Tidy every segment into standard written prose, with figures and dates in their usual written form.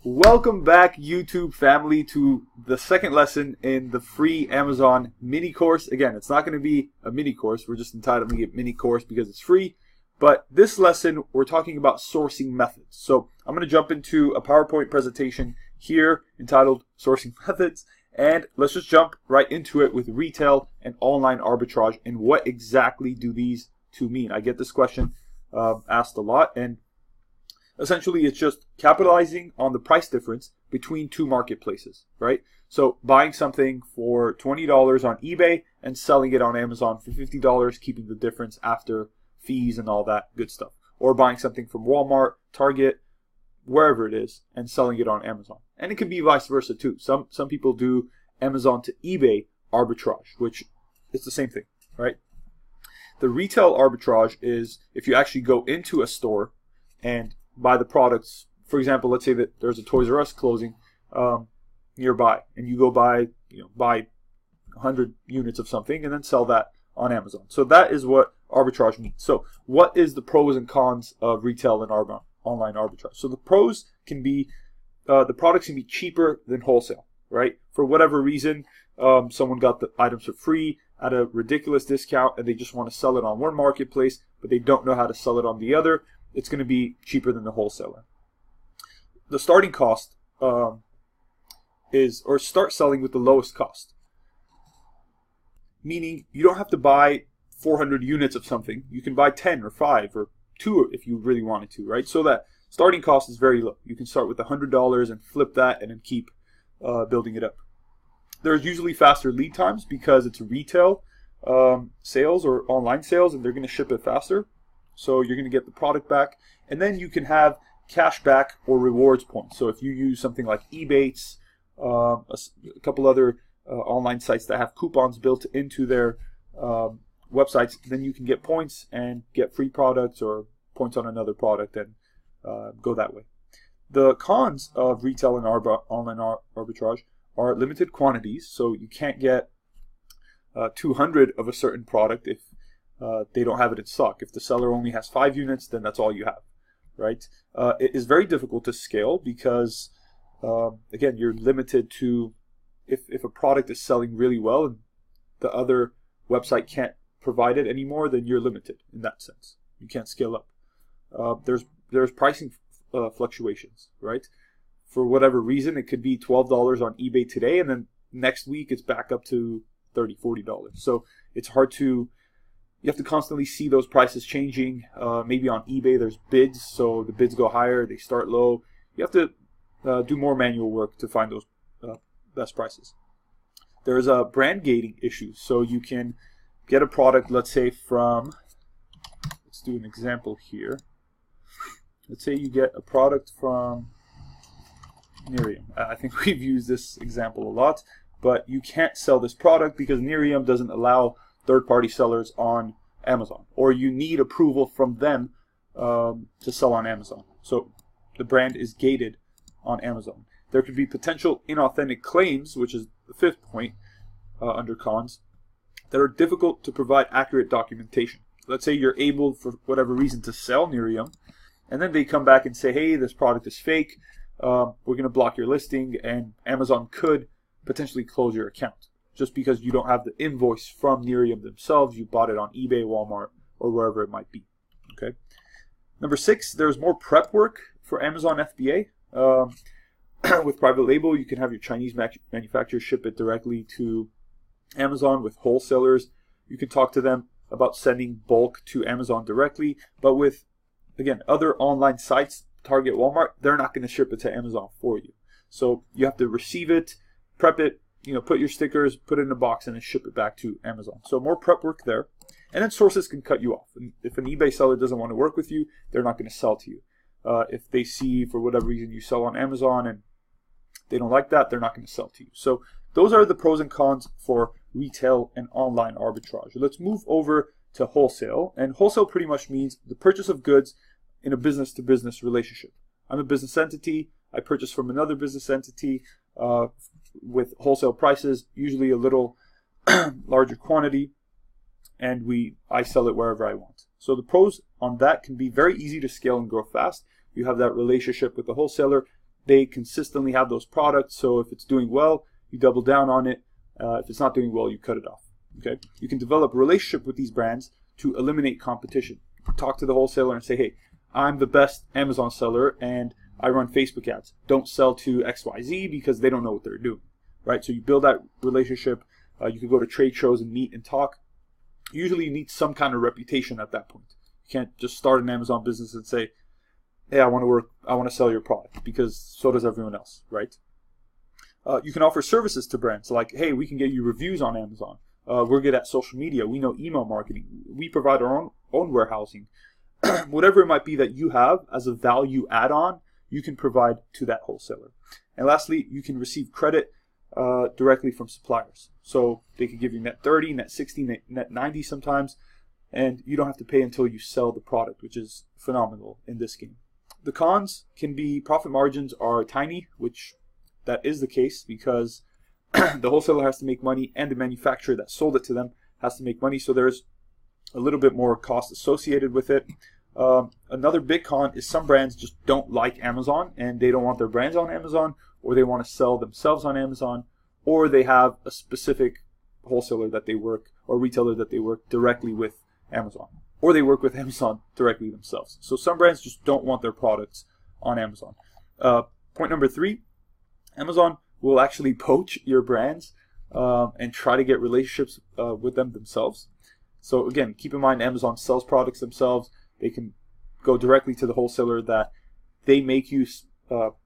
Welcome back, YouTube family, to the second lesson in the free Amazon mini course. Again, it's not going to be a mini course. We're just entitling it mini course because it's free. But this lesson, we're talking about sourcing methods. So I'm going to jump into a PowerPoint presentation here entitled Sourcing Methods. And let's just jump right into it with retail and online arbitrage and what exactly do these two mean. I get this question asked a lot, and essentially it's just capitalizing on the price difference between two marketplaces, right? So buying something for $20 on eBay and selling it on Amazon for $50, keeping the difference after fees and all that good stuff. Or buying something from Walmart, Target, wherever it is, and selling it on Amazon. And it can be vice versa too. Some people do Amazon to eBay arbitrage, which is the same thing, right? The retail arbitrage is if you actually go into a store and buy the products. For example, let's say that there's a Toys R Us closing nearby, and you go buy 100 units of something and then sell that on Amazon. So that is what arbitrage means. So what is the pros and cons of retail and online arbitrage? So the pros can be the products can be cheaper than wholesale, right? For whatever reason, someone got the items for free at a ridiculous discount and they just want to sell it on one marketplace, but they don't know how to sell it on the other. It's going to be cheaper than the wholesaler. The starting cost start selling with the lowest cost. Meaning you don't have to buy 400 units of something. You can buy 10 or 5 or 2 if you really wanted to, right? So that starting cost is very low. You can start with $100 and flip that and then keep building it up. There's usually faster lead times because it's retail sales or online sales, and they're going to ship it faster. So you're going to get the product back, and then you can have cash back or rewards points. So if you use something like Ebates, a couple other online sites that have coupons built into their websites, then you can get points and get free products or points on another product and go that way. The cons of retail and online arbitrage are limited quantities. So you can't get 200 of a certain product if they don't have it in stock. If the seller only has 5 units, then that's all you have, right? It is very difficult to scale because, again, you're limited to, if a product is selling really well and the other website can't provide it anymore, then you're limited in that sense. You can't scale up. There's pricing fluctuations, right? For whatever reason, it could be $12 on eBay today, and then next week it's back up to $30, $40. So it's hard to... You have to constantly see those prices changing. Maybe on eBay there's bids, so the bids go higher, they start low. You have to do more manual work to find those best prices. There's a brand gating issue. So you can get a product, let's say from, let's do an example here. Let's say you get a product from Nerium. I think we've used this example a lot, but you can't sell this product because Nerium doesn't allow third-party sellers on Amazon, or you need approval from them to sell on Amazon. So the brand is gated on Amazon. There could be potential inauthentic claims, which is the 5th point under cons, that are difficult to provide accurate documentation. Let's say you're able, for whatever reason, to sell Nerium, and then they come back and say, hey, this product is fake, we're going to block your listing, and Amazon could potentially close your account. Just because you don't have the invoice from Nerium themselves, you bought it on eBay, Walmart, or wherever it might be. Okay. Number 6, there's more prep work for Amazon FBA. With private label, you can have your Chinese manufacturer ship it directly to Amazon. With wholesalers, you can talk to them about sending bulk to Amazon directly. But with, again, other online sites, Target, Walmart, they're not going to ship it to Amazon for you. So you have to receive it, prep it, put your stickers, put it in a box, and then ship it back to Amazon. So more prep work there. And then sources can cut you off. And if an eBay seller doesn't want to work with you, they're not going to sell to you. If they see, for whatever reason, you sell on Amazon and they don't like that, they're not going to sell to you. So those are the pros and cons for retail and online arbitrage. Let's move over to wholesale. And wholesale pretty much means the purchase of goods in a business-to-business relationship. I'm a business entity. I purchase from another business entity. With wholesale prices, usually a little larger quantity, and I sell it wherever I want. So the pros on that can be very easy to scale and grow fast. You have that relationship with the wholesaler. they consistently have those products. So if it's doing well, you double down on it. If it's not doing well, you cut it off. Okay. You can develop a relationship with these brands to eliminate competition. Talk to the wholesaler and say, hey, I'm the best Amazon seller and I run Facebook ads. Don't sell to XYZ because they don't know what they're doing, right? So you build that relationship. You can go to trade shows and meet and talk. Usually you need some kind of reputation at that point. You can't just start an Amazon business and say, hey, I want to sell your product, because so does everyone else, right? You can offer services to brands like, hey, we can get you reviews on Amazon. We're good at social media. We know email marketing. We provide our own warehousing. Whatever it might be that you have as a value add-on, you can provide to that wholesaler. And lastly, you can receive credit directly from suppliers. So they could give you net 30, net 60, net 90 sometimes, and you don't have to pay until you sell the product, which is phenomenal in this game. The cons can be profit margins are tiny, which that is the case because the wholesaler has to make money and the manufacturer that sold it to them has to make money. So there's a little bit more cost associated with it. Another big con is some brands just don't like Amazon and they don't want their brands on Amazon, or they want to sell themselves on Amazon, or they have a specific wholesaler that they work or retailer that they work directly with Amazon, or they work with Amazon directly themselves. So some brands just don't want their products on Amazon. Point number 3, Amazon will actually poach your brands and try to get relationships with them themselves. So again, keep in mind, Amazon sells products themselves. They can go directly to the wholesaler that they make you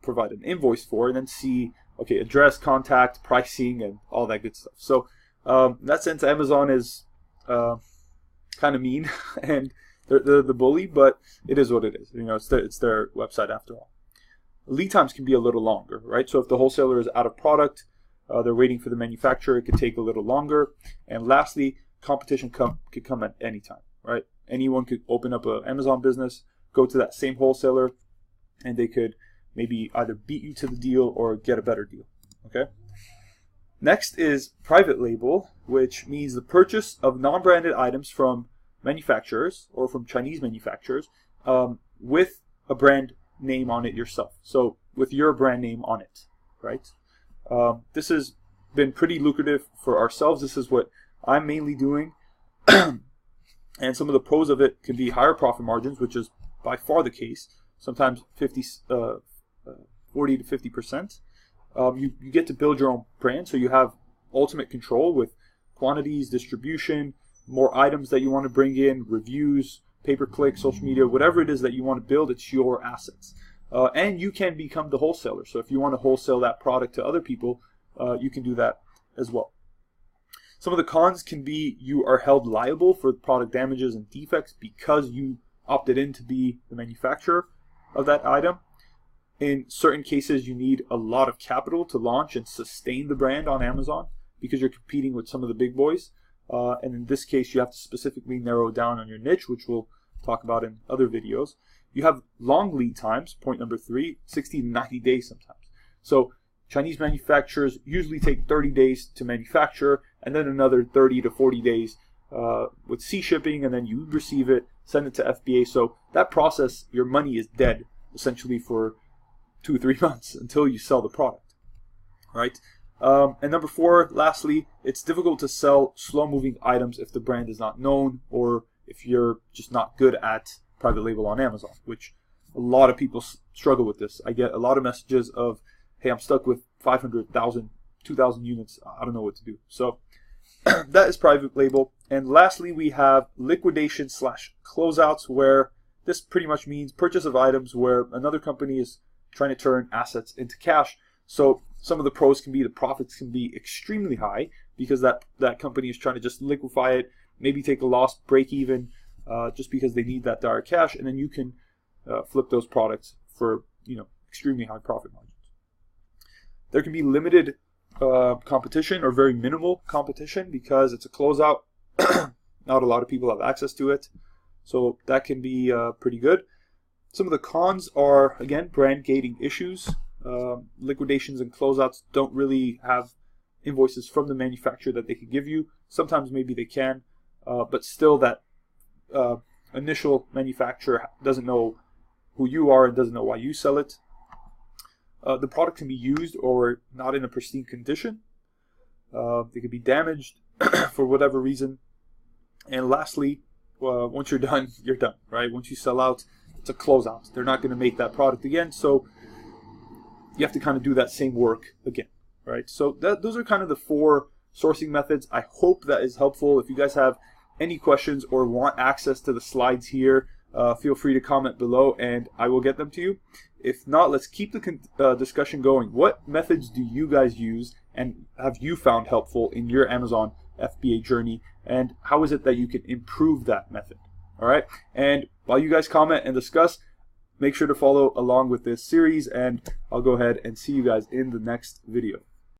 provide an invoice for, and then see, okay, address, contact, pricing, and all that good stuff. So in that sense, Amazon is kind of mean and they're the bully, but it is what it is. You know, it's their website after all. Lead times can be a little longer, right? So if the wholesaler is out of product, they're waiting for the manufacturer, it could take a little longer. And lastly, competition could come at any time, right? Anyone could open up an Amazon business, go to that same wholesaler, and they could maybe either beat you to the deal or get a better deal, okay? Next is private label, which means the purchase of non-branded items from manufacturers or from Chinese manufacturers with a brand name on it yourself. So with your brand name on it, right? This has been pretty lucrative for ourselves. This is what I'm mainly doing. And some of the pros of it can be higher profit margins, which is by far the case. Sometimes 40 to 50%. You get to build your own brand, so you have ultimate control with quantities, distribution, more items that you want to bring in, reviews, pay-per-click, social media, whatever it is that you want to build, it's your assets. And you can become the wholesaler. So if you want to wholesale that product to other people, you can do that as well. Some of the cons can be you are held liable for product damages and defects because you opted in to be the manufacturer of that item. In certain cases, you need a lot of capital to launch and sustain the brand on Amazon because you're competing with some of the big boys. And in this case, you have to specifically narrow down on your niche, which we'll talk about in other videos. You have long lead times, point number 3, 60 to 90 days sometimes. So Chinese manufacturers usually take 30 days to manufacture, and then another 30 to 40 days with sea shipping, and then you receive it, send it to FBA. So that process, your money is dead essentially for 2 or 3 months until you sell the product, right? And number 4, lastly, it's difficult to sell slow-moving items if the brand is not known or if you're just not good at private label on Amazon, which a lot of people struggle with this. I get a lot of messages of, hey, I'm stuck with 500,000, 2,000 units. I don't know what to do. So that is private label. And lastly, we have liquidation / closeouts, where this pretty much means purchase of items where another company is trying to turn assets into cash. So some of the pros can be the profits can be extremely high because that company is trying to just liquefy it, maybe take a loss, break even, just because they need that direct cash, and then you can flip those products for extremely high profit margins. There can be limited competition or very minimal competition because it's a closeout. Not a lot of people have access to it, so that can be pretty good. Some of the cons are, again, brand gating issues. Liquidations and closeouts don't really have invoices from the manufacturer that they can give you. Sometimes maybe they can, but still that initial manufacturer doesn't know who you are and doesn't know why you sell it. the product can be used or not in a pristine condition. It could be damaged for whatever reason. And lastly, once you're done, you're done, right? Once you sell out, it's a closeout. They're not going to make that product again, so you have to kind of do that same work again, right? So those are kind of the 4 sourcing methods. I hope that is helpful. If you guys have any questions or want access to the slides here, feel free to comment below and I will get them to you. If not, let's keep the discussion going. What methods do you guys use and have you found helpful in your Amazon FBA journey, and how is it that you can improve that method? All right, and while you guys comment and discuss, make sure to follow along with this series, and I'll go ahead and see you guys in the next video.